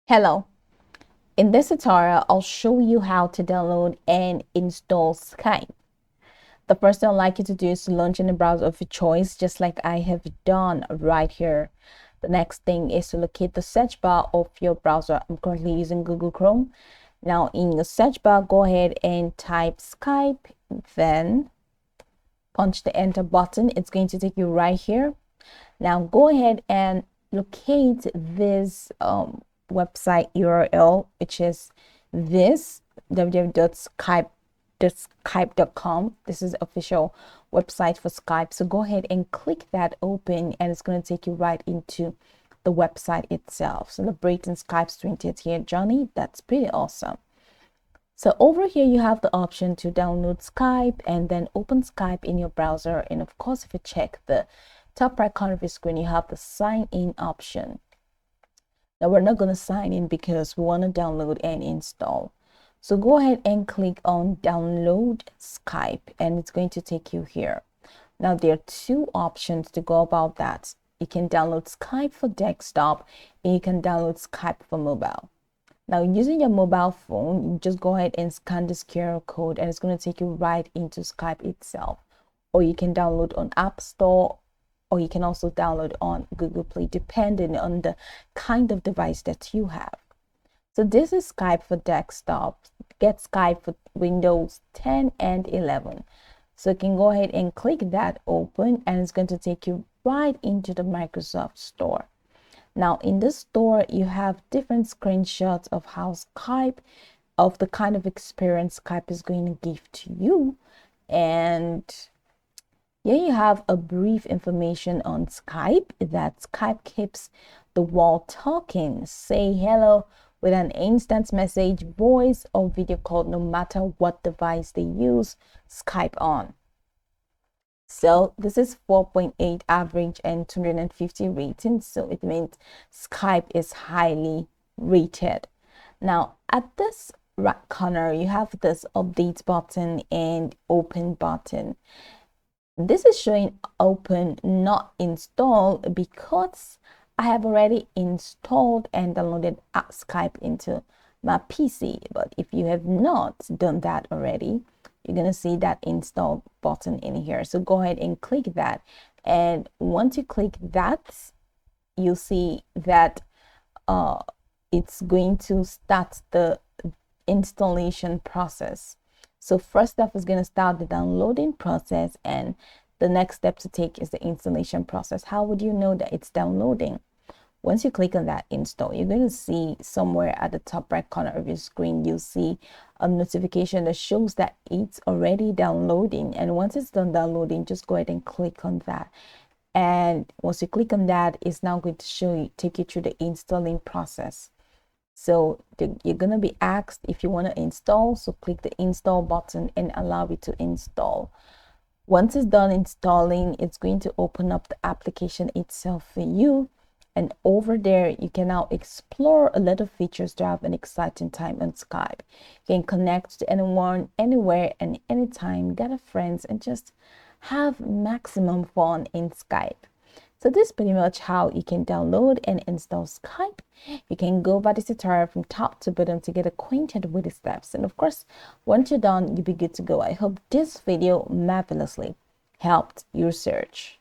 Hello, in this tutorial, I'll show you how to download and install Skype. The first thing I'd like you to do is to launch in the browser of your choice, just like I have done right here. The next thing is to locate the search bar of your browser. I'm currently using Google Chrome. Now in the search bar, go ahead and type Skype, then punch the enter button. It's going to take you right here. Now go ahead and locate this website URL, which is this www.skype.com. This is the official website for Skype. So go ahead and click that open, and it's going to take you right into the website itself. Celebrating Skype's 20th year journey. That's pretty awesome. So over here, you have the option to download Skype and then open Skype in your browser. And of course, if you check the top right corner of your screen, you have the sign in option. Now we're not going to sign in because we want to download and install. So go ahead and click on download Skype, and it's going to take you here. Now there are two options to go about that. You can download Skype for desktop and you can download Skype for mobile. Now using your mobile phone, you just go ahead and scan this QR code and it's going to take you right into Skype itself. Or you can download on App Store, or you can also download on Google Play, depending on the kind of device that you have. So this is Skype for desktop. Get Skype for Windows 10 and 11. So you can go ahead and click that open, and it's going to take you right into the Microsoft Store. Now in the store, you have different screenshots of how Skype, of the kind of experience Skype is going to give to you. And here you have a brief information on Skype, that Skype keeps the world talking. Say hello with an instant message, voice, or video call, no matter what device they use Skype on. So this is 4.8 average and 250 rating. So it means Skype is highly rated. Now at this right corner, you have this update button and open button. This is showing open, not install, because I have already installed and downloaded Skype into my PC. But if you have not done that already, you're going to see that install button in here. So go ahead and click that. And once you click that, you'll see that it's going to start the installation process. So first step is going to start the downloading process, and the next step to take is the installation process. How would you know that it's downloading? Once you click on that install, you're going to see somewhere at the top right corner of your screen, you'll see a notification that shows that it's already downloading. And once it's done downloading, just go ahead and click on that. And once you click on that, it's now going to show you, take you through the installing process. So you're going to be asked if you want to install. So click the install button and allow it to install. Once it's done installing, it's going to open up the application itself for you. And over there, you can now explore a lot of features to have an exciting time on Skype. You can connect to anyone, anywhere, and anytime, gather friends, and just have maximum fun in Skype. So this is pretty much how you can download and install Skype. You can go by this tutorial from top to bottom to get acquainted with the steps. And of course, once you're done, you'll be good to go. I hope this video marvelously helped your search.